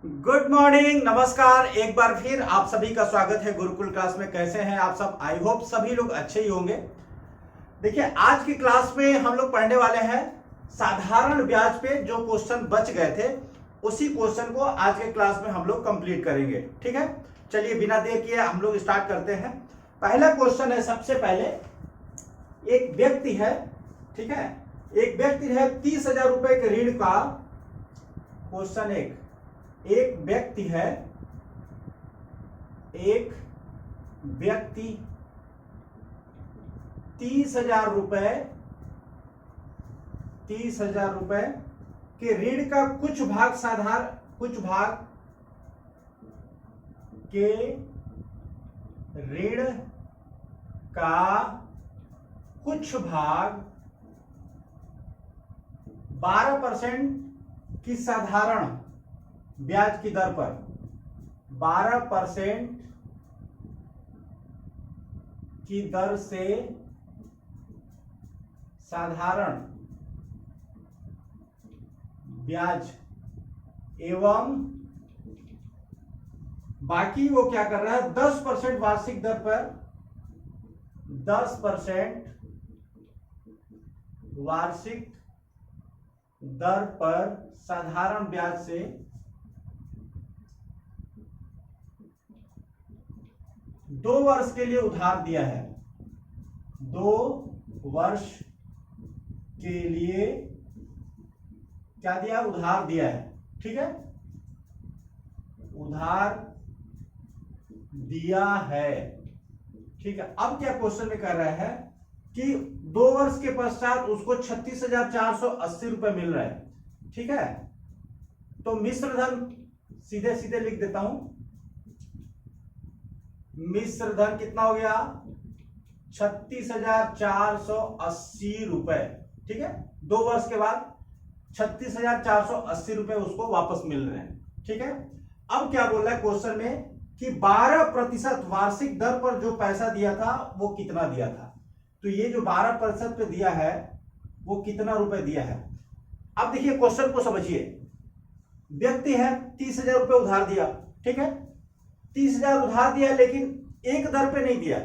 Good morning, नमस्कार। एक बार फिर आप सभी का स्वागत है गुरुकुल क्लास में। कैसे हैं आप सब? आई होप सभी लोग अच्छे ही होंगे। देखिए, आज की क्लास में हम लोग पढ़ने वाले हैं साधारण ब्याज पे जो क्वेश्चन बच गए थे, उसी क्वेश्चन को आज के क्लास में हम लोग कंप्लीट करेंगे। ठीक है, चलिए बिना देर किए हम लोग स्टार्ट करते हैं। पहला क्वेश्चन है, सबसे पहले एक व्यक्ति है, ठीक है, एक व्यक्ति है 30,000 रुपए के ऋण का। क्वेश्चन एक व्यक्ति है, एक व्यक्ति 30,000 रुपए के ऋण का कुछ भाग के ऋण का कुछ भाग 12% की साधारण ब्याज की दर पर 12% की दर से साधारण ब्याज एवं बाकी वो क्या कर रहा है, 10% वार्षिक दर पर 10% वार्षिक दर पर साधारण ब्याज से 2 वर्ष के लिए उधार दिया है। 2 वर्ष के लिए क्या दिया? उधार दिया है। ठीक है, उधार दिया है। ठीक है, अब क्या क्वेश्चन में कर रहा है कि 2 वर्ष के पश्चात उसको 36,480 रुपए मिल रहा है। ठीक है, तो मिश्र धन सीधे सीधे लिख देता हूं। मिश्र धन कितना हो गया? 36,480 रुपए। ठीक है, 2 वर्ष के बाद 36,480 रुपए उसको वापस मिल रहे हैं। ठीक है, अब क्या बोल रहा है क्वेश्चन में कि 12% वार्षिक दर पर जो पैसा दिया था वो कितना दिया था। तो ये जो 12% पे दिया है वो कितना रुपए दिया है। अब देखिए क्वेश्चन को समझिए। व्यक्ति है, 30,000 रुपए उधार दिया। ठीक है, 30,000 उधार दिया, लेकिन एक दर पे नहीं दिया,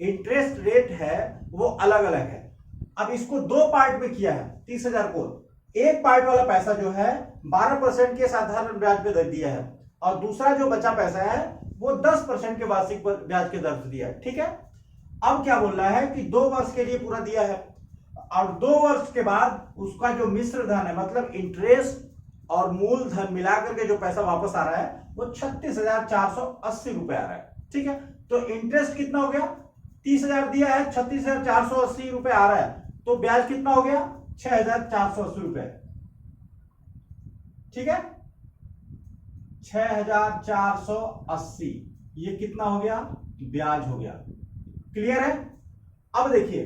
इंटरेस्ट रेट है वो अलग अलग है। अब इसको 2 पार्ट में किया है। 30,000 को एक पार्ट वाला पैसा जो है 12% के साधारण ब्याज पे दर दिया है, और दूसरा जो बचा पैसा है वो 10% के वार्षिक ब्याज के दर से दिया है। ठीक है, अब क्या बोल रहा है कि 2 वर्ष के लिए पूरा दिया है, और 2 वर्ष के बाद उसका जो मिश्र धन है, मतलब इंटरेस्ट और मूलधन मिलाकर के जो पैसा वापस आ रहा है वो 36,480 रुपए आ रहा है। ठीक है, तो इंटरेस्ट कितना हो गया? 30,000 दिया है, 36,480 रुपए आ रहा है, तो ब्याज कितना हो गया? 6,480 रुपए। ठीक है, 6,480 ये कितना हो गया? ब्याज हो गया। क्लियर है? अब देखिए,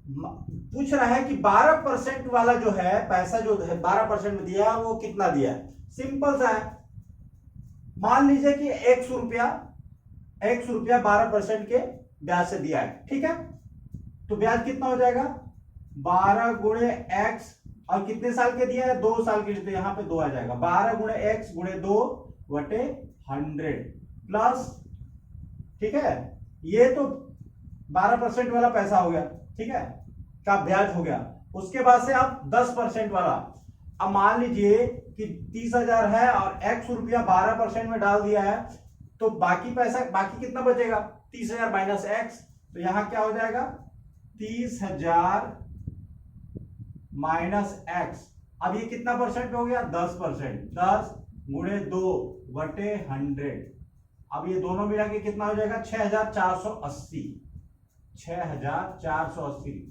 पूछ रहा है कि 12% वाला जो है पैसा, जो है 12% में दिया वो कितना दिया है। सिंपल सा है, मान लीजिए कि 100 रुपया 12% के ब्याज से दिया है। ठीक है, तो ब्याज कितना हो जाएगा? 12 गुणे x, और कितने साल के दिया है? 2 साल के लिए, तो यहां पे 2 आ जाएगा। 12 गुणे x गुणे 2 बटे 100 प्लस, ठीक है, ये तो 12% वाला पैसा हो गया। ठीक है, का ब्याज हो गया। उसके बाद से आप 10% वाला, अब मान लीजिए कि 30,000 है और x रुपया 12% में डाल दिया है, तो बाकी पैसा, बाकी कितना बचेगा? 30,000 माइनस x, तो यहां क्या हो जाएगा? 30,000 माइनस x। अब ये कितना परसेंट पे हो गया? 10%। 10 गुणे 2 बटे 100। अब ये दोनों मिला के कितना हो जाएगा? 6,480। 6,480।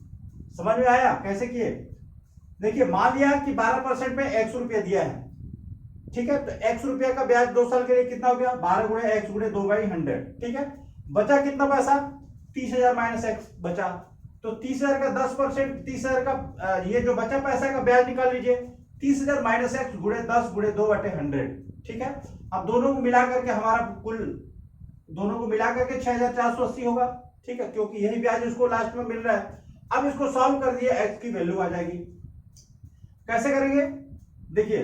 समझ में आया कैसे किए? देखिए, मान लिया कि 12% पे 100 रुपया दिया है। ठीक है, तो 100 रुपया का ब्याज 2 साल के लिए कितना हो गया? 12 गुणे x गुणे 2/100। ठीक है, बचा कितना पैसा? 30,000 माइनस x बचा। तो 30,000 का 10%, 30,000 का ये जो बचा पैसा का ब्याज निकाल लीजिए। 30,000 माइनस x गुणे 10 गुणे 2/100। ठीक है, अब दोनों को मिला करके हमारा कुल, दोनों को मिला करके 6,480 होगा। ठीक है, क्योंकि यही ब्याज उसको लास्ट में मिल रहा है। अब इसको सॉल्व कर दिए, x की वैल्यू आ जाएगी। कैसे करेंगे? देखिए,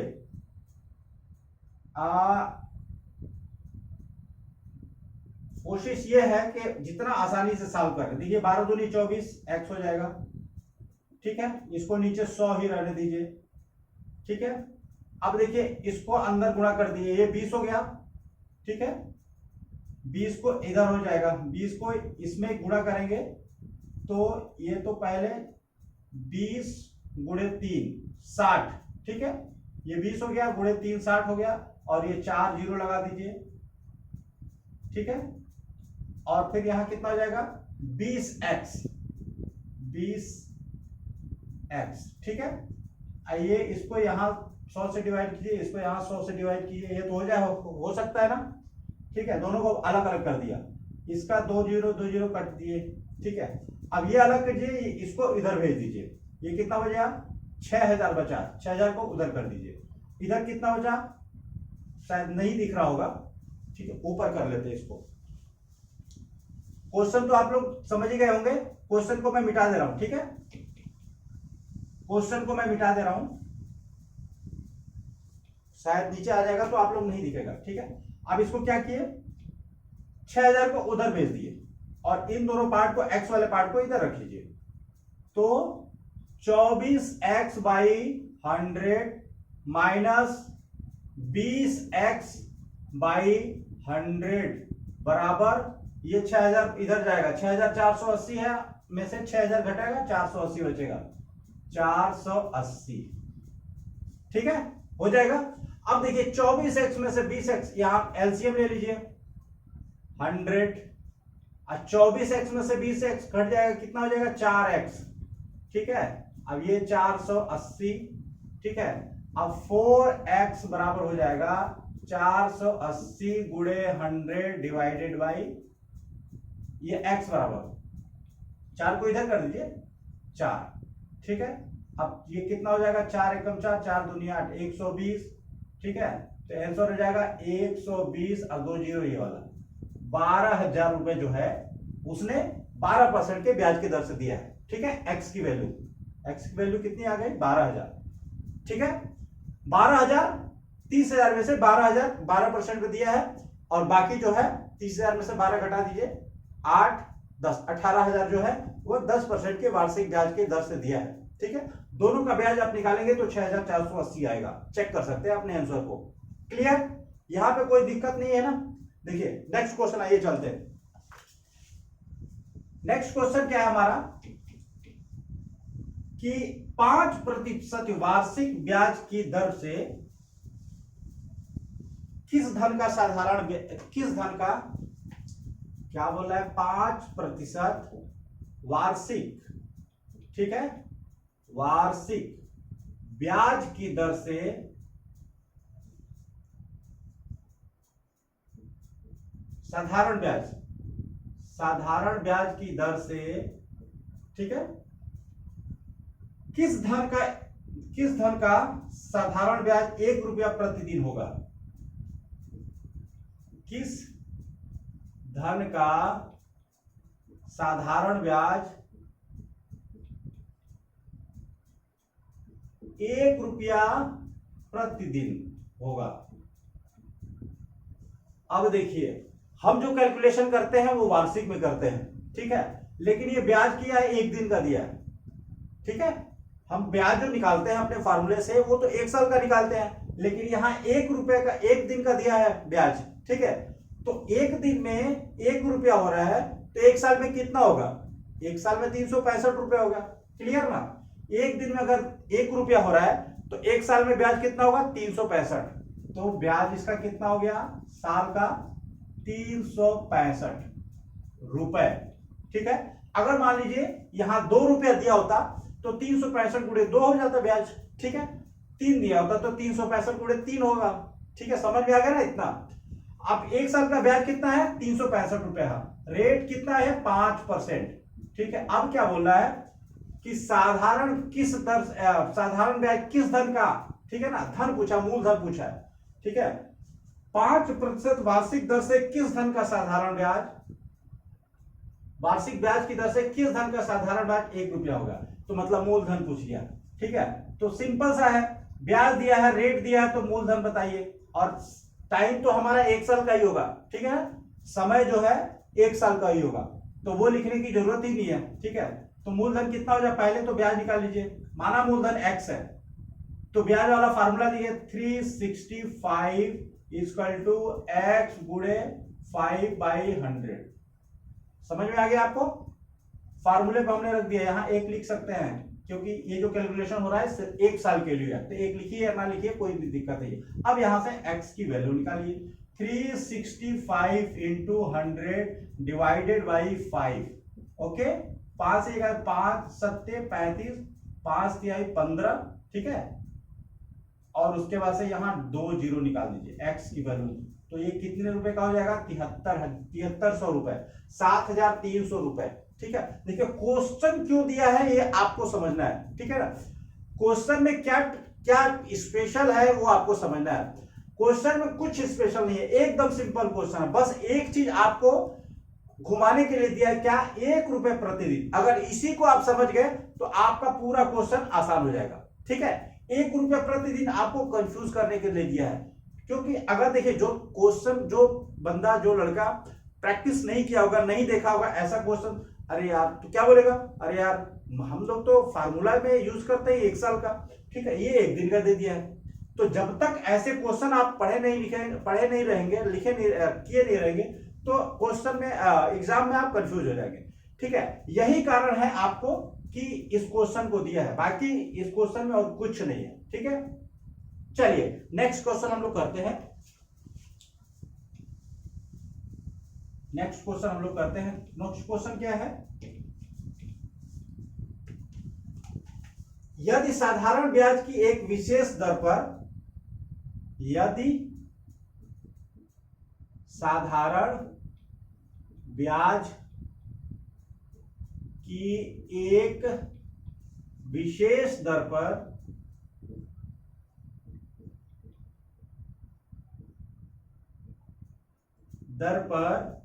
कोशिश ये है कि जितना आसानी से सॉल्व करें। देखिए 12 दूनी 24 x हो जाएगा, ठीक है। इसको नीचे 100 ही रहने दीजिए, ठीक है। अब देखिए इसको अंदर गुणा कर दीजिए, ये 20 हो गया, ठीक है। 20 को इधर हो जाएगा, 20 को इसमें गुणा करेंगे तो ये तो पहले 20 गुणे 3 60, ठीक है। ये 20 हो गया, गुणे 3 60 हो गया, और ये 4 जीरो लगा दीजिए, ठीक है। और फिर यहां कितना हो जाएगा 20x, ठीक है। आइए इसको यहां 100 से डिवाइड कीजिए, इसको यहां 100 से डिवाइड कीजिए, ये तो हो जाए, हो सकता है ना, ठीक है। दोनों को अलग अलग कर दिया, इसका 2 जीरो 2 जीरो कट दिए, ठीक है। अब ये अलग कीजिए, इसको इधर भेज दीजिए, ये कितना बचा 6000 बचा, 6000 को उधर कर दीजिए। इधर कितना बचा शायद नहीं दिख रहा होगा, ठीक है, ऊपर कर लेते हैं इसको। क्वेश्चन तो आप लोग समझ ही गए होंगे, क्वेश्चन को मैं मिटा दे रहा हूं, ठीक है। क्वेश्चन को मैं मिटा दे रहा हूं, शायद नीचे आ जाएगा तो आप लोग नहीं दिखेगा, ठीक है। अब इसको क्या किए 6000 को उधर भेज दिए, और इन दोनों पार्ट को x वाले पार्ट को इधर रख लीजिए। तो 24x by 100 minus 20x by 100 बराबर, ये 6000 इधर जाएगा, 6480 है, में से 6000 घटेगा 480 बचेगा, 480, ठीक है, हो जाएगा। अब देखिए 24x में से 20x, यहां एलसीएम ले लीजिए 100, और 24x में से 20x घट जाएगा, कितना हो जाएगा 4x, ठीक है। अब ये 480, ठीक है। अब 4x बराबर हो जाएगा 480 गुणे 100 डिवाइडेड बाई ये x बराबर 4 को इधर कर दीजिए 4, ठीक है। अब ये कितना हो जाएगा 4 एकम 4, 4 दूनी 8, 120, ठीक है। तो आंसर हो जाएगा 120 और 2 जीरो ये वाला, 12,000 रुपए जो है उसने 12% के ब्याज की दर से दिया है, ठीक है। x की वैल्यू कितनी आ गई 12,000, ठीक है। 12,000 30,000 में से 12,000 12% पे दिया है, और बाकी जो है 30,000 में से 12 घटा दीजिए, 8 10 18,000 जो है वो 10% के वार्षिक ब्याज की दर से दिया है, ठीक है। दोनों का ब्याज आप निकालेंगे तो 6,480 आएगा, चेक कर सकते हैं अपने आंसर को। क्लियर, यहां पे कोई दिक्कत नहीं है ना। देखिए नेक्स्ट क्वेश्चन, आइए चलते हैं। नेक्स्ट क्वेश्चन क्या है हमारा कि 5% वार्षिक ब्याज की दर से किस धन का क्या बोल रहा है 5% वार्षिक, ठीक है, वार्षिक ब्याज की दर से साधारण ब्याज की दर से, ठीक है, किस धन का साधारण ब्याज 1 रुपया प्रतिदिन होगा। किस धन का साधारण ब्याज 1 रुपया प्रतिदिन होगा। अब देखिए हम जो कैलकुलेशन करते हैं वो वार्षिक में करते हैं, ठीक है, लेकिन ये ब्याज किया है 1 दिन का दिया है, ठीक है। हम ब्याज जो निकालते हैं अपने फार्मूले से वो तो 1 साल का निकालते हैं, लेकिन यहां 1 रुपए का 1 दिन का दिया है ब्याज, ठीक है। तो 1 दिन में 1 रुपया हो रहा है, तो 1 साल में कितना होगा, 1 साल में 365 रुपया होगा, क्लियर ना। 1 दिन में अगर 1 रुपया हो रहा है तो 1 साल में ब्याज कितना होगा 365, तो ब्याज इसका कितना हो गया साल का 365 रुपए, ठीक है। अगर मान लीजिए यहां 2 रुपया दिया होता तो 365 गुणे 2 हो जाता ब्याज, ठीक है। 3 दिया होता तो 365 गुणे 3 होगा, ठीक है, समझ में आ गया ना इतना। अब 1 साल का ब्याज कितना है 365 रुपया, रेट कितना है 5%, ठीक है। अब क्या बोल रहा है कि साधारण ब्याज किस धन का, ठीक है ना, धन पूछा, मूलधन पूछा है, ठीक है। 5% वार्षिक दर से किस धन का साधारण ब्याज, वार्षिक ब्याज की दर से किस धन का साधारण ब्याज 1 रुपया होगा, तो मतलब मूलधन पूछ लिया, ठीक है। तो सिंपल सा है, ब्याज दिया है, रेट दिया है, तो मूलधन बताइए, और टाइम तो हमारा 1 साल का ही होगा, ठीक है, समय जो है 1 साल का ही होगा, तो वो लिखने की जरूरत ही नहीं है, ठीक है। तो मूलधन कितना हो जाए, पहले तो ब्याज निकाल लीजिए। माना मूलधन x है, तो ब्याज वाला फार्मूला दिए 365 इक्वल टू एक्स गुणे 5/100। समझ में आ गया आपको? फार्मूले पे हमने रख दिया, यहां एक लिख सकते हैं क्योंकि ये जो कैलकुलेशन हो रहा है सिर्फ 1 साल के लिए है, तो एक लिखिए या ना लिखिए कोई भी दिक्कत नहीं। अब यहां से x की वैल्यू निकालिए, 365 इंटू 100 डिवाइडेड बाई 5। ओके, 5 1 5 7 35 5 3 15, ठीक है। और उसके बाद से यहां 2 जीरो निकाल दीजिए x की वैल्यू, तो ये कितने रुपए का हो जाएगा, 7300 रुपए, 7300 रुपए, ठीक है। देखिए क्वेश्चन क्यों दिया है ये आपको समझना है, ठीक है ना। क्वेश्चन में क्या क्या स्पेशल है वो आपको समझना है। क्वेश्चन में कुछ स्पेशल नहीं है, एकदम सिंपल क्वेश्चन है, बस एक चीज आपको घुमाने के लिए दिया है, क्या, 1 रुपए प्रतिदिन। अगर इसी को आप समझ गए तो आपका पूरा क्वेश्चन आसान हो जाएगा, ठीक है। 1 रुपए प्रतिदिन आपको कंफ्यूज करने के लिए दिया है, क्योंकि अगर देखिए जो क्वेश्चन, जो बंदा, जो लड़का प्रैक्टिस नहीं किया होगा, नहीं देखा होगा ऐसा क्वेश्चन, अरे यार तो क्या बोलेगा, अरे यार हम लोग तो फार्मूला में यूज करते हैं 1 साल का, ठीक है, ये 1 दिन का दे दिया है। तो जब तक ऐसे क्वेश्चन आप पढ़े नहीं रहेंगे, लिखे नहीं, किए नहीं रहेंगे, तो क्वेश्चन में एग्जाम में आप कंफ्यूज हो जाएंगे, ठीक है। यही कारण है आपको कि इस क्वेश्चन को दिया है, बाकी इस क्वेश्चन में और कुछ नहीं है, ठीक है। चलिए नेक्स्ट क्वेश्चन हम लोग करते हैं। नेक्स्ट क्वेश्चन क्या है, यदि साधारण ब्याज की एक विशेष दर पर, यदि साधारण ब्याज की एक विशेष दर पर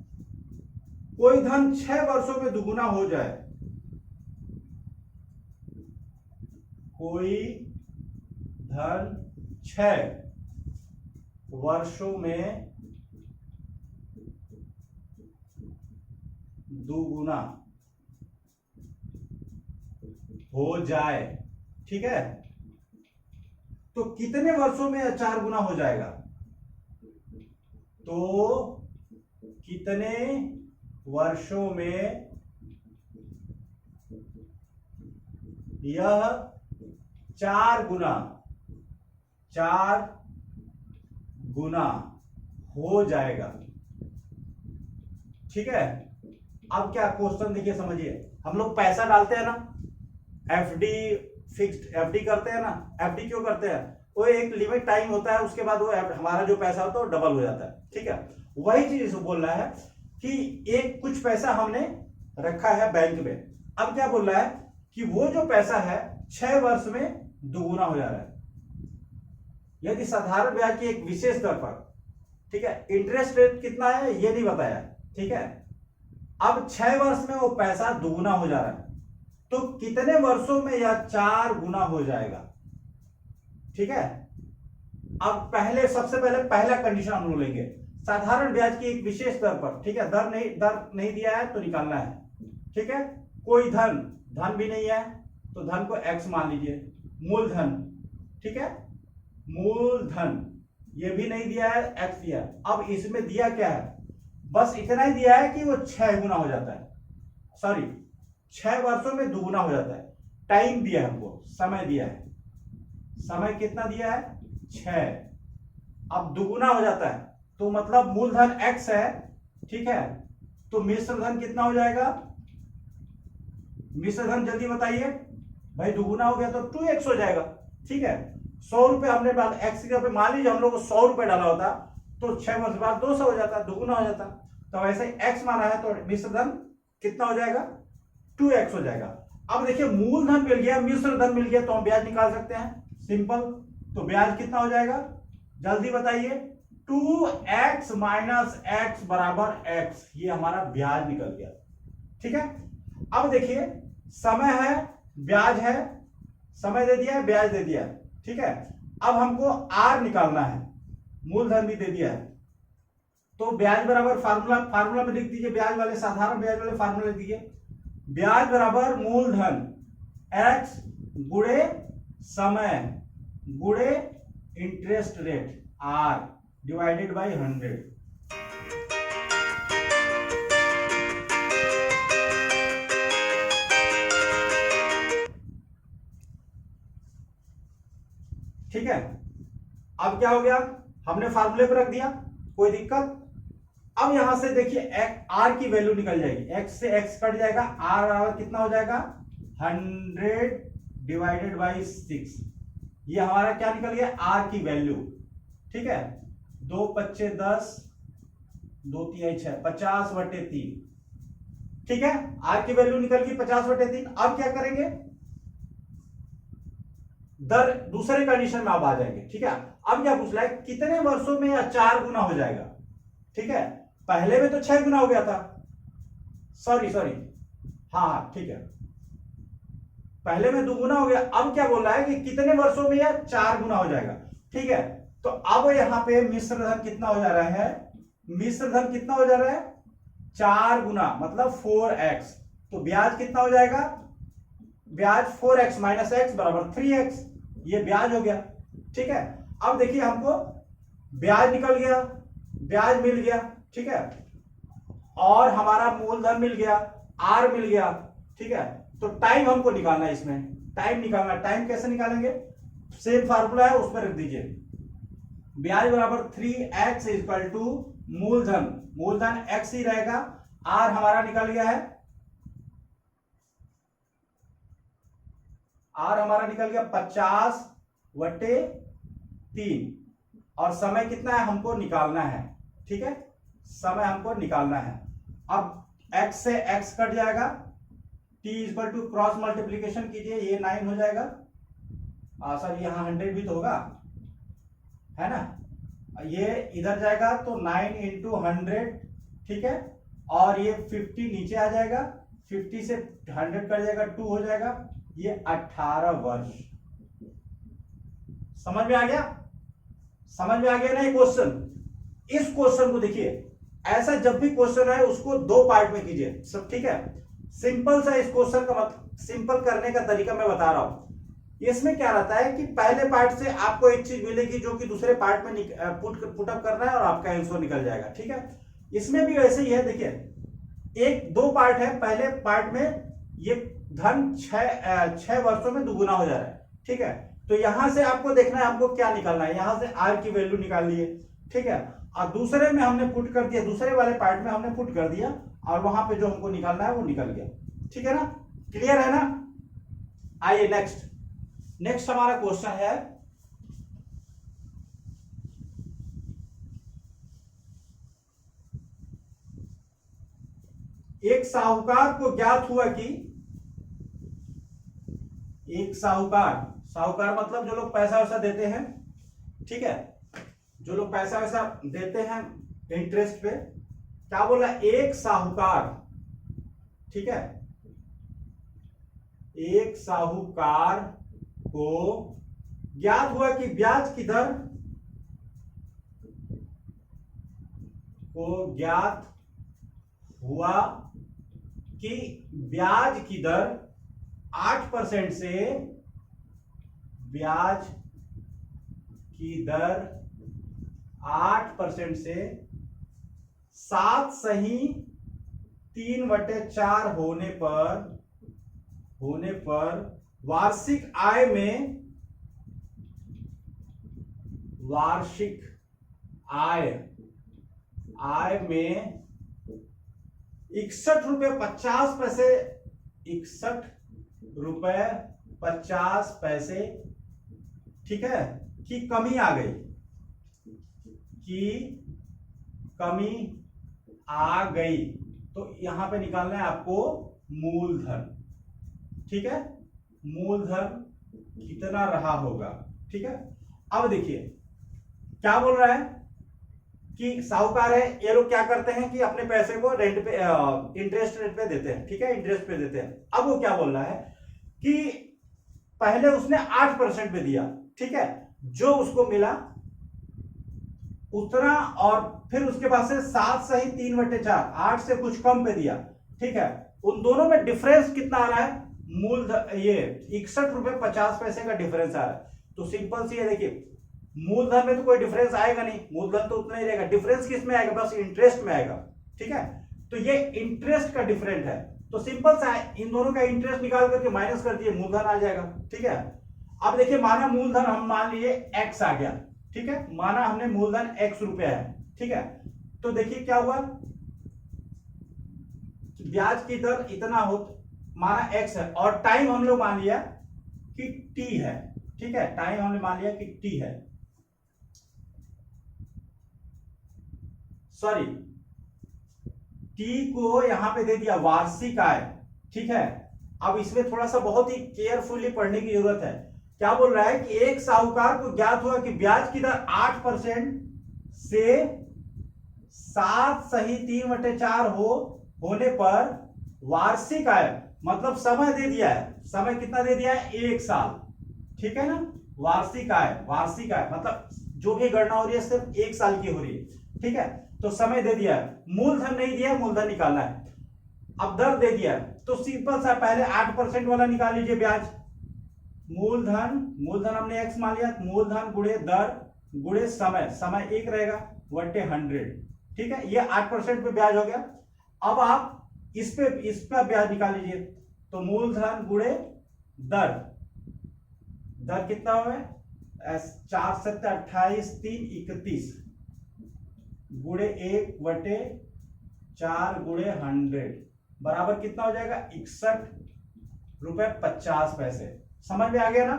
कोई धन 6 वर्षों में दुगुना हो जाए, कोई धन 6 वर्षों में दुगुना हो जाए, ठीक है, तो कितने वर्षों में 4 गुना हो जाएगा, तो कितने वर्षों में यह 4 गुना हो जाएगा, ठीक है। अब क्या क्वेश्चन देखिए, समझिए, हम लोग पैसा डालते हैं ना, एफडी, फिक्स्ड एफडी करते हैं ना। एफडी क्यों करते हैं, वो एक लिमिट टाइम होता है, उसके बाद वो हमारा जो पैसा होता है वो डबल हो जाता है, ठीक है। वही चीज बोल रहा है कि एक कुछ पैसा हमने रखा है बैंक में, अब क्या बोल रहा है कि वो जो पैसा है 6 वर्ष में दुगुना हो जा रहा है, यदि साधारण ब्याज की एक विशेष दर पर, ठीक है। इंटरेस्ट रेट कितना है ये नहीं बताया, ठीक है। अब 6 वर्ष में वो पैसा दुगुना हो जा रहा है, तो कितने वर्षों में यह 4 गुना हो जाएगा, ठीक है। अब सबसे पहले पहला कंडीशन हम लोग लेंगे, साधारण ब्याज की एक विशेष दर पर, ठीक है। दर नहीं दिया है तो निकालना है, ठीक है। कोई धन भी नहीं है तो धन को x मान लीजिए, मूलधन, ठीक है, मूलधन ये भी नहीं दिया है, x दिया है। अब इसमें दिया क्या है, बस इतना ही दिया है कि वो 6 गुना हो जाता है, सॉरी 6 वर्षों में दुगुना हो जाता है। टाइम दिया है हमको, समय दिया है, समय कितना दिया है, 6, अब दुगुना हो जाता है, तो मतलब मूलधन x है, ठीक है, तो मिश्र धन कितना हो जाएगा, मिश्र धन जल्दी बताइए भाई, दुगुना हो गया तो 2x हो जाएगा, ठीक है। 100 रुपए हमने x के पे मान लीजिए हम लोग को 100 रुपए डाला होता तो 6 वर्ष बाद 200 हो जाता, दुगुना हो जाता। तो वैसे x माना है तो मिश्र धन कितना हो जाएगा, 2x हो जाएगा। अब देखिए मूलधन मिल गया, मिश्र धन मिल गया, तो हम ब्याज निकाल सकते हैं, सिंपल। तो ब्याज कितना हो जाएगा, जल्दी बताइए, 2x माइनस x बराबर x, ये हमारा ब्याज निकल गया, ठीक है। अब देखिए समय है, ब्याज है, समय दे दिया है, ब्याज दे दिया है, ठीक है। अब हमको r निकालना है, मूलधन भी दे दिया है। तो ब्याज बराबर फार्मूला में लिख दीजिए, ब्याज वाले साधारण ब्याज वाले फार्मूला लिख दीजिए। ब्याज बराबर मूलधन x गुणे समय गुणे interest rate r divided by 100। ठीक है, अब क्या हो गया, हमने फार्मूले पर रख दिया, कोई दिक्कत। अब यहां से देखिए आर की वैल्यू निकल जाएगी, एक्स से एक्स कट जाएगा, आर कितना हो जाएगा 100 डिवाइडेड बाई 6। ये हमारा क्या निकल गया आर की वैल्यू। ठीक है, 2 पच्चे 10, 2 तिहाई 6, 50/3। ठीक है, आर की वैल्यू निकल गई 50/3। अब क्या करेंगे, दर दूसरे कंडीशन में अब आ जाएंगे। ठीक है, अब क्या पूछ रहा है, कितने वर्षों में यह 4 गुना हो जाएगा। ठीक है, पहले में तो 6 गुना हो गया था, सॉरी हाँ ठीक है, पहले में 2 गुना हो गया। अब क्या बोल रहा है कि कितने वर्षों में यह 4 गुना हो जाएगा। ठीक है, तो अब यहां पे मिश्र धन कितना हो जा रहा है, मिश्र धन कितना हो जा रहा है 4 गुना, मतलब 4x। तो ब्याज कितना हो जाएगा, ब्याज 4x माइनस एक्स बराबर 3x, ये ब्याज हो गया। ठीक है, अब देखिए हमको ब्याज निकल गया, ब्याज मिल गया। ठीक है, और हमारा मूलधन मिल गया, आर मिल गया। ठीक है, तो टाइम हमको निकालना है, इसमें टाइम निकालना। टाइम कैसे निकालेंगे, सेम फार्मूला है उसमें रख दीजिए, ब्याज बराबर 3x इक्वल टू मूलधन, मूलधन x ही रहेगा, आर हमारा निकल गया है, आर हमारा निकल गया 50/3, और समय कितना है हमको निकालना है। ठीक है, समय हमको निकालना है। अब x से x कट जाएगा, t equal to cross multiplication कीजिए, ये 9 हो जाएगा। सर यहाँ 100 भी तो होगा, है ना, ये इधर जाएगा तो 9 इंटू 100। ठीक है, और ये 50 नीचे आ जाएगा, 50 से 100 कट जाएगा, 2 हो जाएगा, ये 18 वर्ष। समझ में आ गया, समझ में आ गया ना ये क्वेश्चन। इस क्वेश्चन को देखिए, ऐसा जब भी क्वेश्चन है उसको 2 पार्ट में कीजिए सब। ठीक है, सिंपल सा इस क्वेश्चन का सिंपल करने का तरीका मैं बता रहा हूं। इसमें क्या रहता है कि पहले पार्ट से आपको एक चीज मिलेगी जो कि दूसरे पार्ट में पुटअप करना है और आपका आंसर निकल जाएगा। ठीक है, इसमें भी वैसे ही है। देखिए, 2 पार्ट है, पहले पार्ट में ये धन 6 वर्षों में 2 गुना हो जा रहा है। ठीक है, तो यहां से आपको देखना है हमको क्या निकालना है, यहां से आर की वैल्यू निकाल लिए। ठीक है, और दूसरे में हमने पुट कर दिया, दूसरे वाले पार्ट में हमने पुट कर दिया, और वहां पे जो हमको निकालना है वो निकल गया। ठीक है ना, क्लियर है ना। आइए नेक्स्ट हमारा क्वेश्चन है, एक साहूकार को ज्ञात हुआ कि एक साहूकार मतलब जो लोग पैसा वैसा देते हैं। ठीक है, जो लोग पैसा वैसा देते हैं इंटरेस्ट पे, क्या बोला, एक साहूकार। ठीक है, एक साहूकार को ज्ञात हुआ कि ब्याज की दर को ज्ञात हुआ कि ब्याज की दर 8% से, ब्याज की दर 8% से 7/3/4 होने पर वार्षिक आय में 61 रुपए 50 पैसे, ठीक है, की कमी आ गई, तो यहां पे निकालना है आपको मूलधन। ठीक है, मूलधन कितना रहा होगा। ठीक है, अब देखिए क्या बोल रहा है कि साहूकार है, ये लोग क्या करते हैं कि अपने पैसे को रेंट पे, इंटरेस्ट रेट पे देते हैं। ठीक है, इंटरेस्ट पे देते हैं। अब वो क्या बोल रहा है कि पहले उसने 8% पे दिया। ठीक है, जो उसको मिला उतना, और फिर उसके बाद से 7 सही 3/4, 8 से कुछ कम पे दिया, ठीक है। उन दोनों में डिफरेंस कितना आ रहा है, मूलधन ये 61.50 रुपए का डिफरेंस आ रहा है। तो सिंपल सी है, देखिए मूलधन में तो कोई डिफरेंस आएगा नहीं, मूलधन तो उतना ही रहेगा, डिफरेंस किस में आएगा, बस इंटरेस्ट में आएगा, ठीक है। तो ये इंटरेस्ट का डिफरेंट है, तो सिंपल सा है, इन दोनों का इंटरेस्ट निकाल करके माइनस कर दिए, मूलधन आ जाएगा, ठीक है। अब देखिए माना मूलधन हम मान लिए x आ गया, ठीक है, माना हमने मूलधन x रुपया है, ठीक है। तो देखिए क्या हुआ, ब्याज की दर इतना हो, माना x है, और टाइम हम लोग मान लिया कि t है, ठीक है, टाइम हमने मान लिया कि t है, सॉरी t को यहां पे दे दिया वार्षिक आय, ठीक है। अब इसमें थोड़ा सा बहुत ही केयरफुली पढ़ने की जरूरत है। क्या बोल रहा है कि एक साहूकार को ज्ञात हुआ कि ब्याज की दर 8% से 7 सही 3/4 होने पर वार्षिक आय, मतलब समय दे दिया है, समय कितना दे दिया है, 1 साल, ठीक है ना। वार्षिक आय मतलब जो भी गणना हो रही है सिर्फ 1 साल की हो रही है, ठीक है। तो समय दे दिया है, मूलधन नहीं दिया, मूलधन निकालना है। अब दर दे दिया, तो सिंपल सा पहले 8% वाला निकाल लीजिए ब्याज। मूलधन हमने x मान लिया, मूलधन गुणे दर गुणे समय, समय 1 रहेगा बटे 100, ठीक है। ये 8% पे ब्याज हो गया। अब आप इसका ब्याज निकाल लीजिए, तो मूलधन गुणे दर, दर कितना हुआ, 4 7 28 3 31 गुणे 1/4 गुणे 100 बराबर कितना हो जाएगा, 61.50 रुपए। समझ में आ गया ना।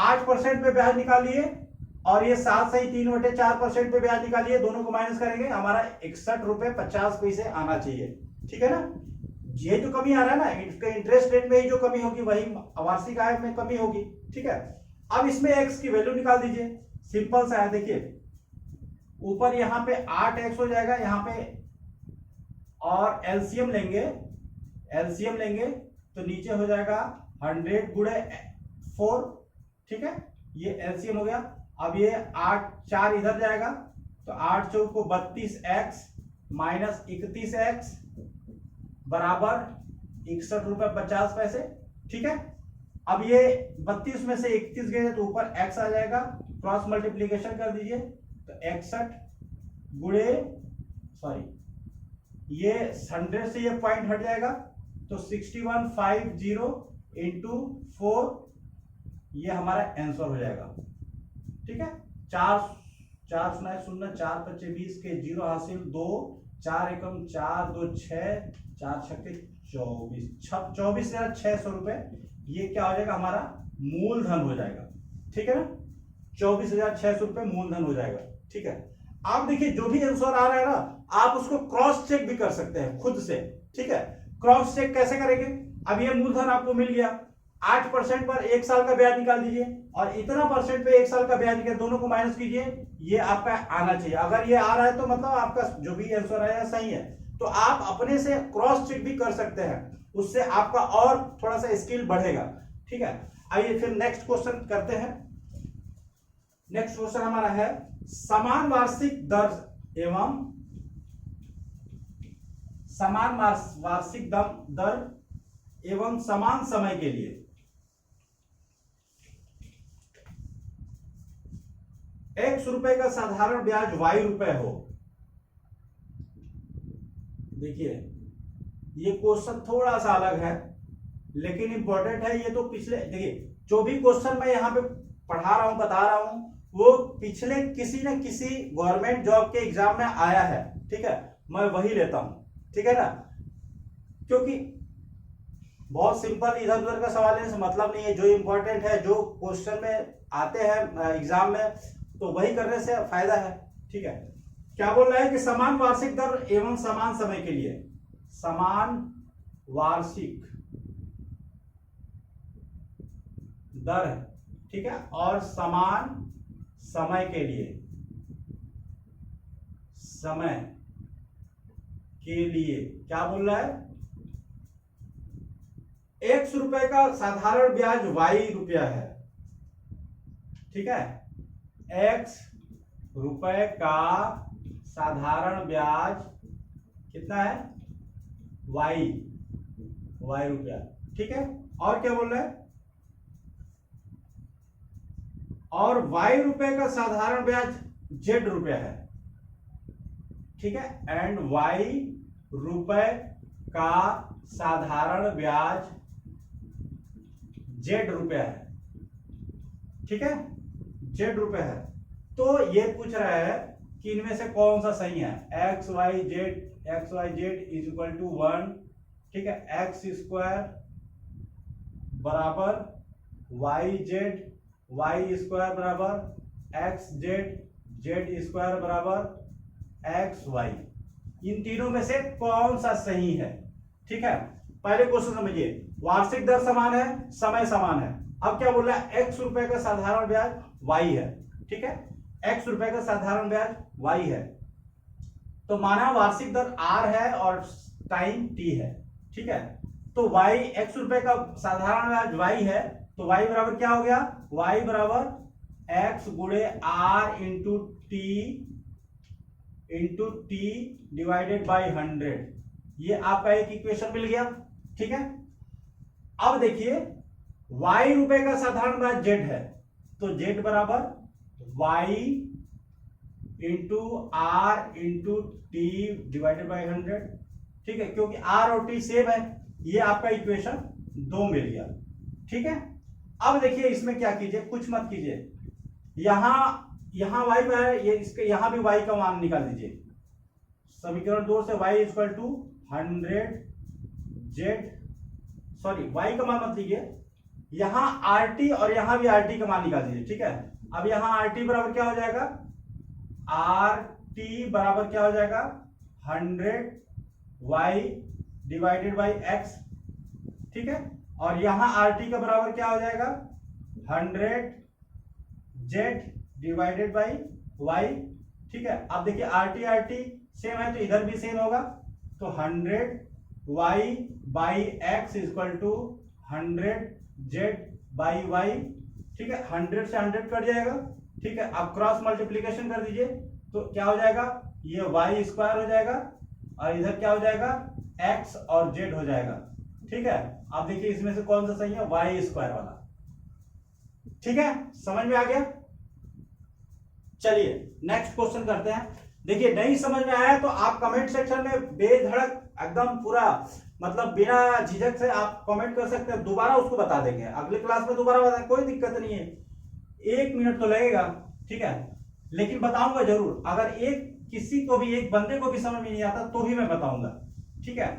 8% पे ब्याज निकाल लिए, और ये 7 सही 3/4% पे ब्याज निकालिए, दोनों को माइनस करेंगे, हमारा 61.50 आना चाहिए, ठीक है ना। ये जो कमी आ रहा है ना, इसके इंटरेस्ट रेट में ही जो कमी होगी वही वार्षिक आय में कमी होगी, ठीक है। अब इसमें x की वैल्यू निकाल दीजिए, सिंपल सा है, देखिए ऊपर यहाँ पे 8x हो जाएगा, यहाँ पे, और एलसीएम लेंगे तो नीचे हो जाएगा 100 गुणे 4, ठीक है, ये एलसीएम हो गया। अब ये 8 4 इधर जाएगा, तो 8 चौक को 32x माइनस 31x बराबर 61.50 रुपए, ठीक है। अब ये 32 में से 31 गए तो ऊपर x आ जाएगा, क्रॉस मल्टीप्लीकेशन कर दीजिए, तो 61 गुणे, सॉरी ये 100 से ये पॉइंट हट जाएगा, तो 6150 इंटू 4, ये हमारा आंसर हो जाएगा, ठीक है। 4 4 0 0 4 5 20 के 0 हासिल, 2 4 एकम 4 2 6 4 छक्के 24,600 रुपए, ये क्या हो जाएगा, हमारा मूलधन हो जाएगा, ठीक है ना। 24,600 रुपए मूलधन हो जाएगा, ठीक है। आप देखिए जो भी आंसर आ रहा है ना, आप उसको क्रॉस चेक भी कर सकते हैं खुद से, ठीक है। क्रॉस चेक कैसे करेंगे, अब ये मूलधन आपको मिल गया, 8% पर 1 साल का ब्याज निकाल दीजिए, और इतना परसेंट पे 1 साल का ब्याज निकाल, दोनों को माइनस कीजिए, ये आपका आना चाहिए। अगर ये आ रहा है तो मतलब आपका जो भी आंसर आया सही है। तो आप अपने से क्रॉस चेक भी कर सकते हैं, उससे आपका और थोड़ा सा स्किल बढ़ेगा, ठीक है। आइए फिर नेक्स्ट क्वेश्चन करते हैं। नेक्स्ट क्वेश्चन हमारा है, समान वार्षिक दर एवं समान वार्षिक दर एवं समान समय के लिए x रुपए का साधारण ब्याज y रुपए हो। देखिए ये क्वेश्चन थोड़ा सा अलग है लेकिन इंपॉर्टेंट है। ये तो पिछले, देखिए जो भी क्वेश्चन मैं यहाँ पे पढ़ा रहा हूं, बता रहा हूं, वो पिछले किसी न किसी गवर्नमेंट जॉब के एग्जाम में आया है, ठीक है, मैं वही लेता हूं, ठीक है ना। क्योंकि बहुत सिंपल इधर उधर का सवाल है, मतलब नहीं है, जो इंपॉर्टेंट है, जो क्वेश्चन में आते हैं एग्जाम में, तो वही करने से फायदा है, ठीक है। क्या बोल रहा है कि समान वार्षिक दर एवं समान समय के लिए, समान वार्षिक दर है, ठीक है, और समान समय के लिए, समय के लिए क्या बोल रहा है, x रुपए का साधारण ब्याज y रुपया है, ठीक है, x रुपए का साधारण ब्याज कितना है, वाई रुपया। ठीक है, और क्या बोल रहा है, और वाई रुपए का साधारण ब्याज जेड रुपया है। ठीक है, एंड वाई रुपए का साधारण ब्याज जेड रुपया है। ठीक है, जेड रुपया है। तो ये पूछ रहा है कि इनमें से कौन सा सही है, x y z is equal to 1। ठीक है, एक्स स्क्वायर बराबर वाई स्क्वायर बराबर एक्स जेड स्क्वायर बराबर एक्स वाई। इन तीनों में से कौन सा सही है। ठीक है, पहले क्वेश्चन समझिए, वार्षिक दर समान है, समय समान है। अब क्या बोल रहा है, एक्स रुपए का साधारण ब्याज वाई है। ठीक है, एक्स रुपए का साधारण ब्याज वाई है, तो माना वार्षिक दर आर है और टाइम टी है। ठीक है, तो वाई एक्स रुपए का साधारण ब्याज वाई है, तो वाई बराबर क्या हो गया, वाई बराबर एक्स गुणे r into t divided by 100। ये आपका एक इक्वेशन मिल गया। ठीक है, अब देखिए वाई रुपए का साधारण ब्याज जेड है, तो जेड बराबर y into r into t divided by 100। ठीक है, क्योंकि आर और टी सेम है, ये आपका इक्वेशन 2 मिल गया। ठीक है, अब देखिए इसमें क्या कीजिए, कुछ मत कीजिए, यहां वाई है, ये इसके यहां भी वाई का मान निकाल दीजिए। समीकरण 2 से y equal to 100 z, sorry y का मान मत लीजिए, यहां आर टी और यहां भी आर टी का मान निकाल दीजिए। ठीक है, अब यहां आर टी बराबर क्या हो जाएगा, आर टी बराबर क्या हो जाएगा 100 वाई डिवाइडेड बाई एक्स। ठीक है, और यहां आर टी का बराबर क्या हो जाएगा 100 जेड डिवाइडेड बाई वाई। ठीक है, अब देखिए आर टी सेम है, तो इधर भी सेम होगा, तो 100 y by x equal to 100 z by y. ठीक है, 100 से 100 कट जाएगा। ठीक है, अब क्रॉस मल्टीप्लीकेशन कर दीजिए, तो क्या हो जाएगा, ये वाई स्क्वायर हो जाएगा और इधर क्या हो जाएगा एक्स और जेड हो जाएगा। ठीक है, अब देखिए इसमें से कौन सा सही है, वाई स्क्वायर वाला। ठीक है, समझ में आ गया। चलिए नेक्स्ट क्वेश्चन करते हैं। देखिए नहीं समझ में आया तो आप कमेंट सेक्शन में बेधड़क एकदम पूरा मतलब बिना झिझक से आप कमेंट कर सकते हैं, दोबारा उसको बता देंगे, अगले क्लास में दोबारा बताएंगे, कोई दिक्कत नहीं है, 1 मिनट तो लगेगा। ठीक है, लेकिन बताऊंगा जरूर, अगर किसी को भी एक बंदे को भी समझ में नहीं आता तो भी मैं बताऊंगा। ठीक है,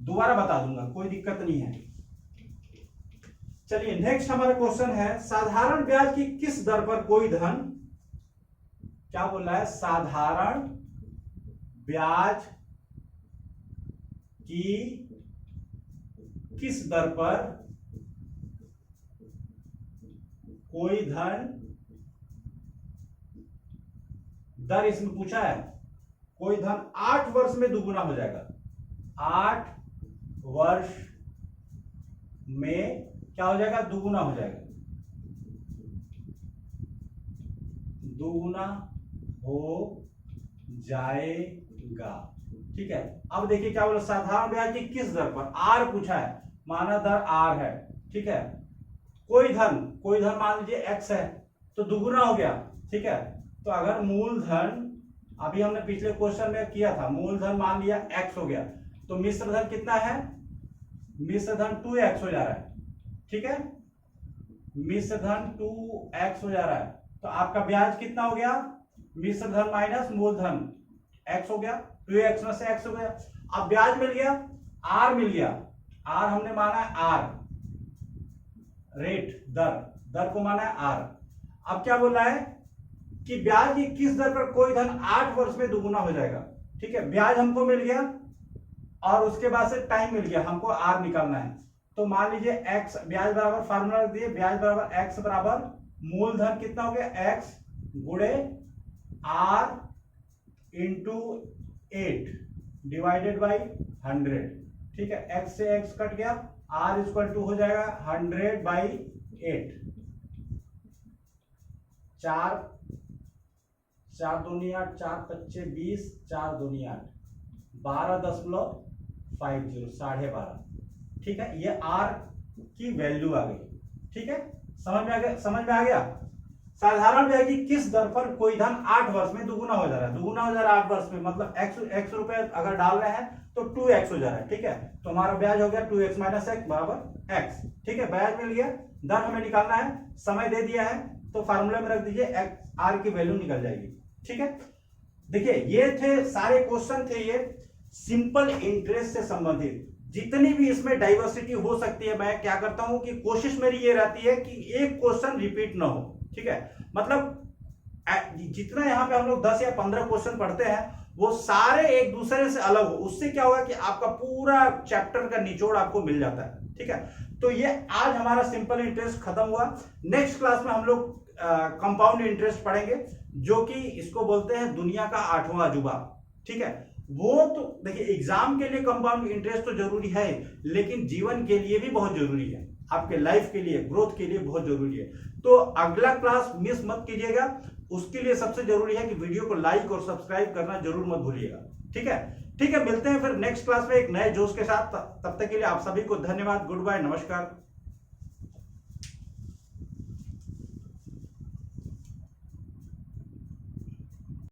दोबारा बता दूंगा, कोई दिक्कत नहीं है। चलिए नेक्स्ट हमारा क्वेश्चन है, साधारण ब्याज की किस दर पर कोई धन, क्या बोल रहा है, साधारण ब्याज की किस दर पर कोई धन, दर इसमें पूछा है, कोई धन 8 वर्ष में दुगुना हो जाएगा। 8 वर्ष में क्या हो जाएगा, दुगुना हो जाएगा, दुगुना हो जाएगा। ठीक है, अब देखिए क्या बोला, साधारण ब्याज की किस दर पर, आर पूछा है, माना दर आर है। ठीक है, कोई धन मान लीजिए एक्स है, तो दुगुना हो गया। ठीक है, तो अगर मूलधन, अभी हमने पिछले क्वेश्चन में किया था, मूलधन मान लिया एक्स हो गया, तो मिश्र धन कितना है, मिश्र धन 2x हो जा रहा है। ठीक है, मिश्र धन 2x हो जा रहा है, तो आपका ब्याज कितना हो गया, मिश्र धन माइनस मूलधन x हो गया, 2x में से x हो गया। अब ब्याज मिल गया, r मिल गया, r हमने माना है r रेट, दर को माना है r। अब क्या बोल रहा है कि ब्याज की किस दर पर कोई धन 8 वर्ष में दुगुना हो जाएगा। ठीक है, ब्याज हमको मिल गया और उसके बाद से टाइम मिल गया, हमको r निकालना है। तो मान लीजिए x, ब्याज बराबर फार्मूला रख दिए, ब्याज बराबर x बराबर मूलधन कितना हो गया, x गुणे r इंटू 8 डिवाइडेड बाई 100। ठीक है, x से x कट गया, r इक्वल टू हो जाएगा 100 बाई 8, 4 4 दूनी 8, 4 पच्चे 20, 4 दूनी 8, 12.50, 12.5। ठीक है, ये आर की वैल्यू आ गई। ठीक है, समझ में आ गया? समझ में आ गया? साधारण ब्याज की किस दर पर कोई धन 8 वर्ष में दुगुना हो जा रहा है। दुगुना हो जा रहा है 8 वर्ष में, मतलब x रुपए अगर डाल रहे हैं तो 2x हो जा रहा है। ठीक है, तो हमारा ब्याज हो गया 2x माइनस x बराबर x। ठीक है, ब्याज मिल गया, दर हमें निकालना है, समय दे दिया है, तो फार्मूले में रख दीजिए, आर की वैल्यू निकल जाएगी। ठीक है, देखिए ये थे सारे क्वेश्चन थे ये सिंपल इंटरेस्ट से संबंधित। जितनी भी इसमें डाइवर्सिटी हो सकती है, मैं क्या करता हूं कि कोशिश मेरी ये रहती है कि एक क्वेश्चन रिपीट ना हो। ठीक है, मतलब जितना यहाँ पे हम लोग 10 या 15 क्वेश्चन पढ़ते हैं वो सारे एक दूसरे से अलग हो। उससे क्या होगा कि आपका पूरा चैप्टर का निचोड़ आपको मिल जाता है। ठीक है, तो ये आज हमारा सिंपल इंटरेस्ट खत्म हुआ। नेक्स्ट क्लास में हम लोग कंपाउंड इंटरेस्ट पढ़ेंगे, जो कि इसको बोलते हैं दुनिया का 8वां अजूबा। ठीक है, वो तो देखिए एग्जाम के लिए कंपाउंड इंटरेस्ट तो जरूरी है, लेकिन जीवन के लिए भी बहुत जरूरी है, आपके लाइफ के लिए, ग्रोथ के लिए बहुत जरूरी है। तो अगला क्लास मिस मत कीजिएगा। उसके लिए सबसे जरूरी है कि वीडियो को लाइक और सब्सक्राइब करना जरूर मत भूलिएगा। ठीक है, ठीक है, मिलते हैं फिर नेक्स्ट क्लास में एक नए जोश के साथ। तब तक के लिए आप सभी को धन्यवाद, गुड बाय, नमस्कार।